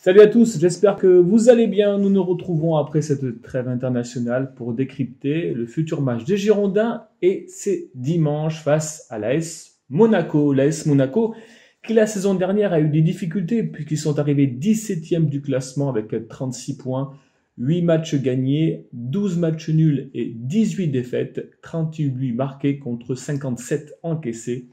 Salut à tous, j'espère que vous allez bien. Nous nous retrouvons après cette trêve internationale pour décrypter le futur match des Girondins et c'est dimanche face à l'AS Monaco. L'AS Monaco qui la saison dernière a eu des difficultés puisqu'ils sont arrivés 17e du classement avec 36 points, 8 matchs gagnés, 12 matchs nuls et 18 défaites, 38 buts marqués contre 57 encaissés.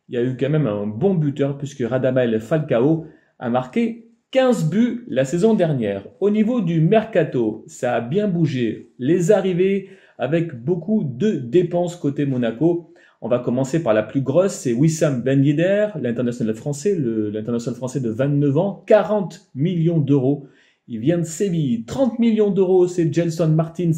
Il y a eu quand même un bon buteur puisque Radamel Falcao a marqué 15 buts la saison dernière. Au niveau du mercato, ça a bien bougé. Les arrivées avec beaucoup de dépenses côté Monaco. On va commencer par la plus grosse, c'est Wissam Ben Yedder, l'international français de 29 ans, 40 millions d'euros. Il vient de Séville. 30 millions d'euros, c'est Gelson Martins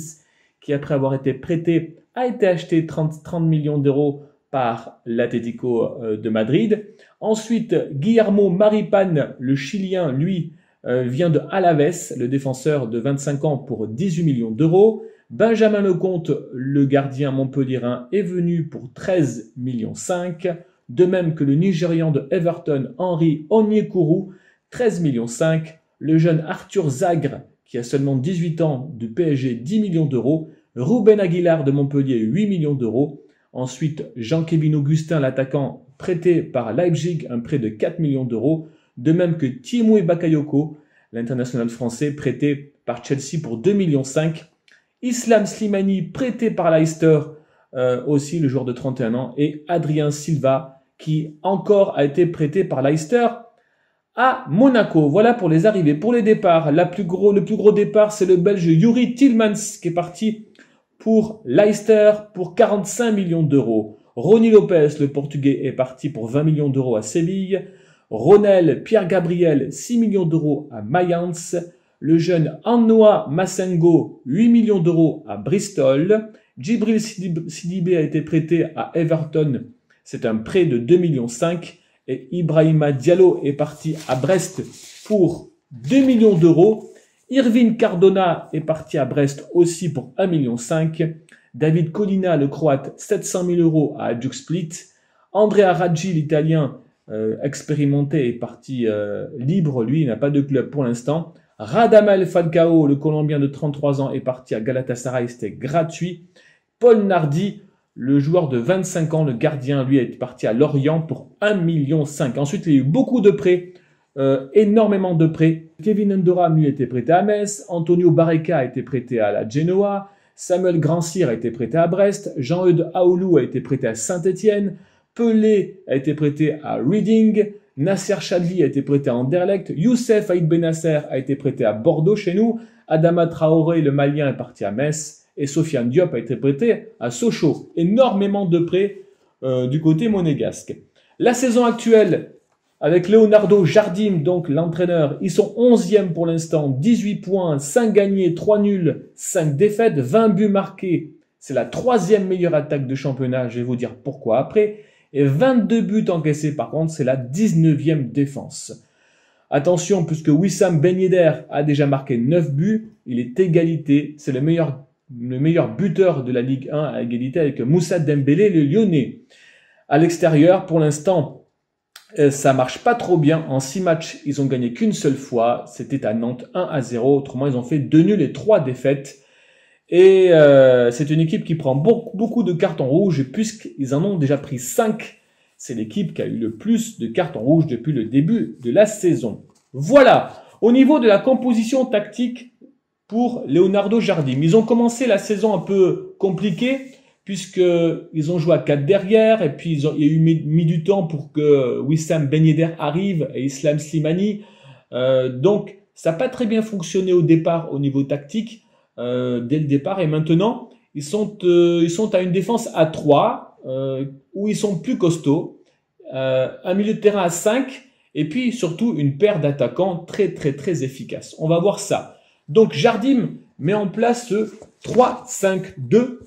qui, après avoir été prêté, a été acheté 30 millions d'euros par l'Atlético de Madrid. Ensuite, Guillermo Maripán, le Chilien, lui, vient de Alaves, le défenseur de 25 ans pour 18 millions d'euros. Benjamin Lecomte, le gardien montpelliérain, est venu pour 13 millions 5. De même que le Nigérian de Everton, Henry Onyekuru, 13 millions 5. Le jeune Arthur Zagre, qui a seulement 18 ans, du PSG, 10 millions d'euros. Ruben Aguilar de Montpellier, 8 millions d'euros. Ensuite, Jean-Kévin Augustin, l'attaquant, prêté par Leipzig, un prêt de 4 millions d'euros. De même que Tiémoué Bakayoko, l'international français, prêté par Chelsea pour 2 millions 5. Islam Slimani, prêté par Leicester, aussi le joueur de 31 ans. Et Adrien Silva, qui encore a été prêté par Leicester à Monaco. Voilà pour les arrivées. Pour les départs, le plus gros départ, c'est le Belge Youri Tielemans, qui est parti pour Leicester pour 45 millions d'euros. Rony Lopez, le Portugais, est parti pour 20 millions d'euros à Séville. Ronel Pierre-Gabriel, 6 millions d'euros à Mayence. Le jeune Annoa Massengo, 8 millions d'euros à Bristol. Djibril Sidibé a été prêté à Everton. C'est un prêt de 2 millions 5. Et Ibrahima Diallo est parti à Brest pour 2 millions d'euros. Irvine Cardona est parti à Brest aussi pour 1,5 million. David Colina, le Croate, 700 000 euros à Hajduk Split. Andrea Raggi, l'Italien expérimenté, est parti libre. Lui, il n'a pas de club pour l'instant. Radamel Falcao, le Colombien de 33 ans, est parti à Galatasaray. C'était gratuit. Paul Nardi, le joueur de 25 ans, le gardien, lui, est parti à Lorient pour 1,5 million. Ensuite, il y a eu beaucoup de prêts. Énormément de prêts. Kevin Ndoram, lui, a été prêté à Metz. Antonio Barreca a été prêté à la Genoa. Samuel Grandsir a été prêté à Brest. Jean-Eudes Aoulou a été prêté à Saint-Etienne. Pelé a été prêté à Reading. Nasser Chadli a été prêté à Anderlecht. Youssef Aïd Benasser a été prêté à Bordeaux chez nous. Adama Traoré, le Malien, est parti à Metz. Et Sofiane Diop a été prêté à Sochaux. Énormément de prêts du côté monégasque. La saison actuelle, avec Leonardo Jardim, donc l'entraîneur, ils sont 11e pour l'instant, 18 points, 5 gagnés, 3 nuls, 5 défaites, 20 buts marqués. C'est la 3e meilleure attaque de championnat, je vais vous dire pourquoi après. Et 22 buts encaissés par contre, c'est la 19e défense. Attention, puisque Wissam Ben Yedder a déjà marqué 9 buts, il est égalité, c'est le meilleur buteur de la Ligue 1 à égalité avec Moussa Dembélé, le Lyonnais. À l'extérieur, pour l'instant, ça marche pas trop bien. En 6 matchs, ils ont gagné qu'une seule fois. C'était à Nantes 1-0. Autrement, ils ont fait 2 nuls et 3 défaites. Et c'est une équipe qui prend beaucoup de cartons rouges puisqu'ils en ont déjà pris 5. C'est l'équipe qui a eu le plus de cartons rouges depuis le début de la saison. Voilà. Au niveau de la composition tactique pour Leonardo Jardim, ils ont commencé la saison un peu compliquée, puisqu'ils ont joué à 4 derrière, et puis il y a eu mis du temps pour que Wissam Ben Yedder arrive, et Islam Slimani. Donc, ça n'a pas très bien fonctionné au départ, au niveau tactique, dès le départ. Et maintenant, ils sont à une défense à 3, où ils sont plus costauds, un milieu de terrain à 5, et puis surtout une paire d'attaquants très efficaces. On va voir ça. Donc, Jardim met en place ce 3-5-2,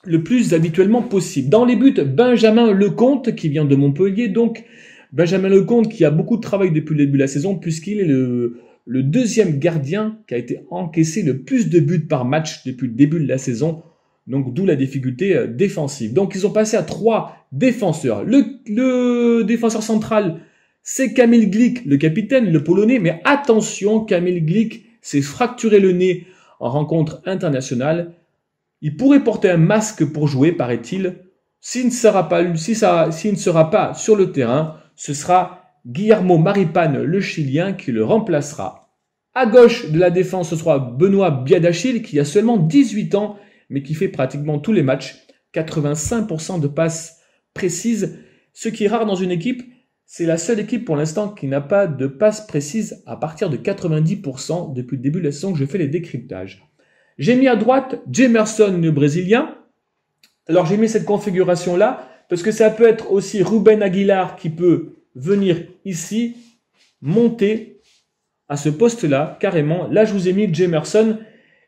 le plus habituellement possible. Dans les buts, Benjamin Lecomte, qui vient de Montpellier. Donc, Benjamin Lecomte, qui a beaucoup de travail depuis le début de la saison, puisqu'il est le deuxième gardien qui a été encaissé le plus de buts par match depuis le début de la saison. Donc, d'où la difficulté défensive. Donc, ils ont passé à 3 défenseurs. Le défenseur central, c'est Kamil Glik, le capitaine, le Polonais. Mais attention, Kamil Glik s'est fracturé le nez en rencontre internationale. Il pourrait porter un masque pour jouer, paraît-il. S'il ne sera pas sur le terrain, ce sera Guillermo Maripán, le Chilien, qui le remplacera. À gauche de la défense, ce sera Benoît Biadachil, qui a seulement 18 ans, mais qui fait pratiquement tous les matchs. 85% de passes précises, ce qui est rare dans une équipe. C'est la seule équipe pour l'instant qui n'a pas de passes précises à partir de 90% depuis le début de la saison que je fais les décryptages. J'ai mis à droite Jamerson, le Brésilien. Alors j'ai mis cette configuration-là parce que ça peut être aussi Ruben Aguilar qui peut venir ici, monter à ce poste-là, carrément. Là, je vous ai mis Jamerson.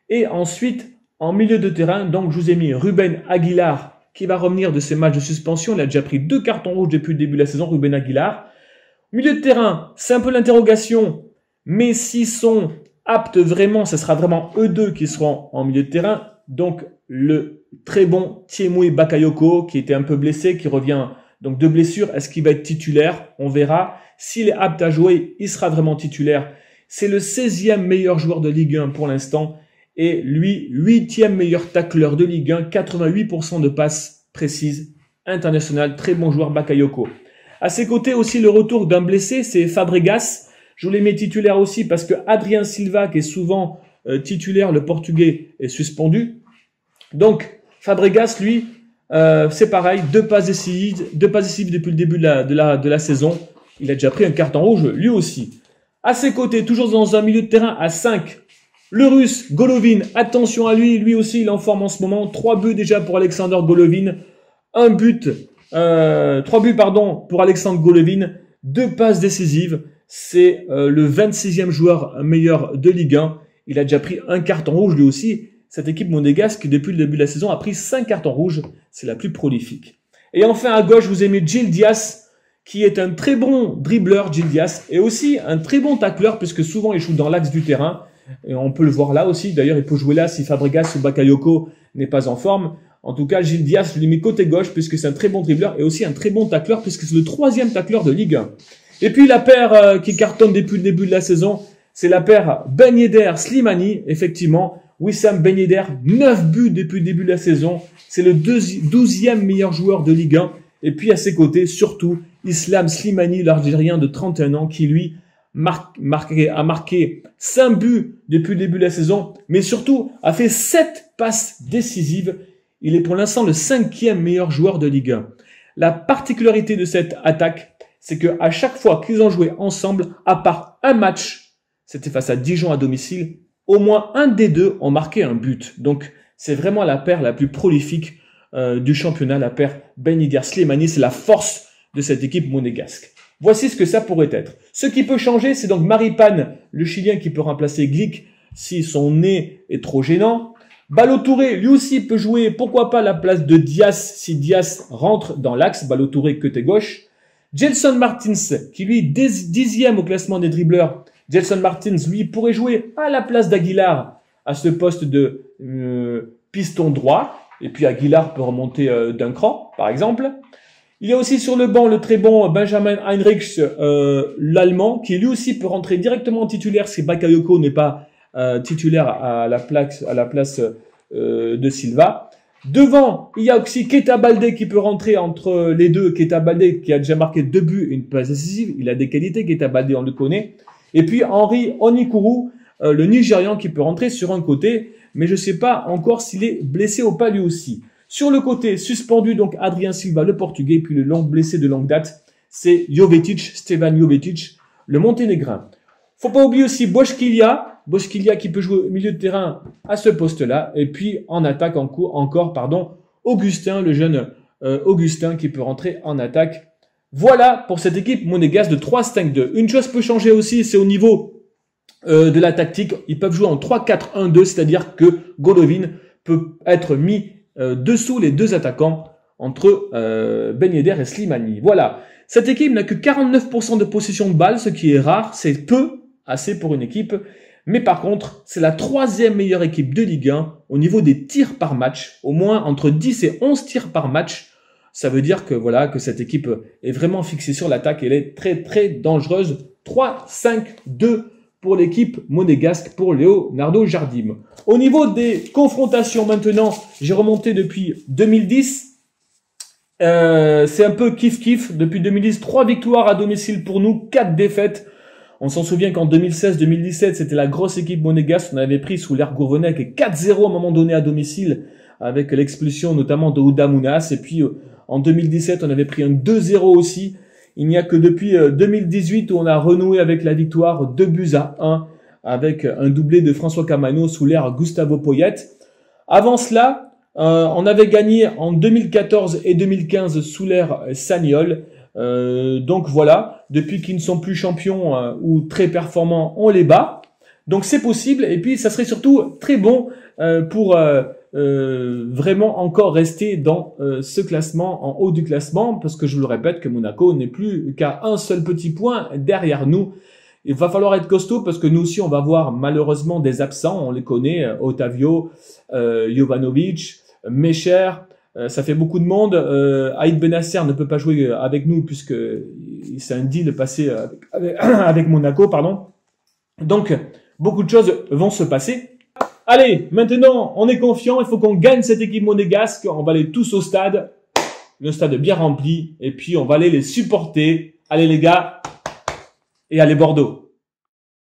Et ensuite, en milieu de terrain, donc je vous ai mis Ruben Aguilar qui va revenir de ses matchs de suspension. Il a déjà pris 2 cartons rouges depuis le début de la saison, Ruben Aguilar. Milieu de terrain, c'est un peu l'interrogation, mais s'ils sont aptes vraiment, ce sera vraiment eux deux qui seront en milieu de terrain. Donc le très bon Tiémoué Bakayoko qui était un peu blessé, qui revient donc de blessure. Est-ce qu'il va être titulaire? On verra. S'il est apte à jouer, il sera vraiment titulaire. C'est le 16e meilleur joueur de Ligue 1 pour l'instant. Et lui, 8e meilleur tacleur de Ligue 1, 88% de passes précises, international, très bon joueur Bakayoko. À ses côtés aussi le retour d'un blessé, c'est Fabregas. Je vous les mets titulaires aussi parce que Adrien Silva, qui est souvent titulaire, le Portugais, est suspendu. Donc Fabregas, lui, c'est pareil, 2 passes décisives depuis le début de la saison. Il a déjà pris un carton rouge, lui aussi. À ses côtés, toujours dans un milieu de terrain à 5, le Russe Golovin, attention à lui, lui aussi il est en forme en ce moment. 3 buts déjà pour Alexander Golovin, 3 buts pour Alexander Golovin, 2 passes décisives. C'est le 26e joueur meilleur de Ligue 1. Il a déjà pris un carton rouge lui aussi. Cette équipe monégasque, depuis le début de la saison, a pris 5 cartons rouges. C'est la plus prolifique. Et enfin à gauche, vous aimez Gil Dias, qui est un très bon dribbleur, Gil Dias, et aussi un très bon tacleur, puisque souvent il joue dans l'axe du terrain. Et on peut le voir là aussi. D'ailleurs, il peut jouer là si Fabregas ou Bakayoko n'est pas en forme. En tout cas, Gil Dias, je l'ai mis côté gauche puisque c'est un très bon dribbleur et aussi un très bon tacleur puisque c'est le 3e tacleur de Ligue 1. Et puis la paire qui cartonne depuis le début de la saison, c'est la paire Ben Yedder Slimani. Effectivement, Wissam Ben Yedder, 9 buts depuis le début de la saison. C'est le 12e meilleur joueur de Ligue 1. Et puis à ses côtés, surtout, Islam Slimani, l'Algérien de 31 ans qui lui a marqué 5 buts depuis le début de la saison, mais surtout a fait 7 passes décisives. Il est pour l'instant le 5e meilleur joueur de Ligue 1. La particularité de cette attaque, c'est qu'à chaque fois qu'ils ont joué ensemble, à part un match, c'était face à Dijon à domicile, au moins un des deux ont marqué un but. Donc c'est vraiment la paire la plus prolifique du championnat, la paire Ben Yedder Slimani. C'est la force de cette équipe monégasque. Voici ce que ça pourrait être. Ce qui peut changer, c'est donc Maripán, le Chilien, qui peut remplacer Glik si son nez est trop gênant. Ballo-Touré, lui aussi, peut jouer, pourquoi pas, la place de Dias si Dias rentre dans l'axe. Ballo-Touré, côté gauche. Gelson Martins, qui lui, 10e au classement des dribbleurs. Gelson Martins, lui, pourrait jouer à la place d'Aguilar à ce poste de piston droit. Et puis Aguilar peut remonter d'un cran, par exemple. Il y a aussi sur le banc le très bon Benjamin Heinrichs, l'Allemand, qui lui aussi peut rentrer directement titulaire si Bakayoko n'est pas titulaire à la place de Silva. Devant, il y a aussi Keita Baldé qui peut rentrer entre les deux. Keita Baldé qui a déjà marqué 2 buts et une passe décisive. Il a des qualités, Keita Baldé, on le connaît. Et puis Henry Onikuru, le Nigérian qui peut rentrer sur un côté, mais je ne sais pas encore s'il est blessé ou pas lui aussi. Sur le côté, suspendu, donc Adrien Silva, le Portugais, puis le long blessé de longue date, c'est Stevan Jovetic, le Monténégrin. Faut pas oublier aussi Boškilja qui peut jouer au milieu de terrain à ce poste-là, et puis en attaque encore, Augustin, le jeune Augustin qui peut rentrer en attaque. Voilà pour cette équipe monégasque de 3-5-2. Une chose peut changer aussi, c'est au niveau de la tactique. Ils peuvent jouer en 3-4-1-2, c'est-à-dire que Golovin peut être mis dessous les deux attaquants entre Ben Yedder et Slimani. Voilà. Cette équipe n'a que 49% de possession de balle, ce qui est rare. C'est peu, assez pour une équipe. Mais par contre, c'est la 3e meilleure équipe de Ligue 1 au niveau des tirs par match. Au moins entre 10 et 11 tirs par match. Ça veut dire que voilà, que cette équipe est vraiment fixée sur l'attaque. Elle est très très dangereuse. 3-5-2 pour l'équipe monégasque, pour Leonardo Jardim. Au niveau des confrontations maintenant, j'ai remonté depuis 2010. C'est un peu kiff-kiff. Depuis 2010, 3 victoires à domicile pour nous, 4 défaites. On s'en souvient qu'en 2016-2017, c'était la grosse équipe monégasque. On avait pris sous l'ère Gourvenec 4-0 à un moment donné à domicile, avec l'expulsion notamment de Ouda Mounas. Et puis en 2017, on avait pris un 2-0 aussi. Il n'y a que depuis 2018 où on a renoué avec la victoire 2-1 avec un doublé de François Camano sous l'ère Gustavo Poyet. Avant cela, on avait gagné en 2014 et 2015 sous l'ère Sagnol. Donc voilà, depuis qu'ils ne sont plus champions ou très performants, on les bat. Donc c'est possible et puis ça serait surtout très bon pour vraiment encore rester dans ce classement, en haut du classement, parce que je vous le répète que Monaco n'est plus qu'à un seul petit point derrière nous. Il va falloir être costaud parce que nous aussi on va voir malheureusement des absents, on les connaît, Otavio, Jovanovic, Mecher, ça fait beaucoup de monde. Aïd Benasser ne peut pas jouer avec nous puisque c'est un deal passé avec Monaco, pardon. Donc beaucoup de choses vont se passer. Allez, maintenant, on est confiant, il faut qu'on gagne cette équipe monégasque, on va aller tous au stade, le stade bien rempli, et puis on va aller les supporter. Allez les gars, et allez Bordeaux.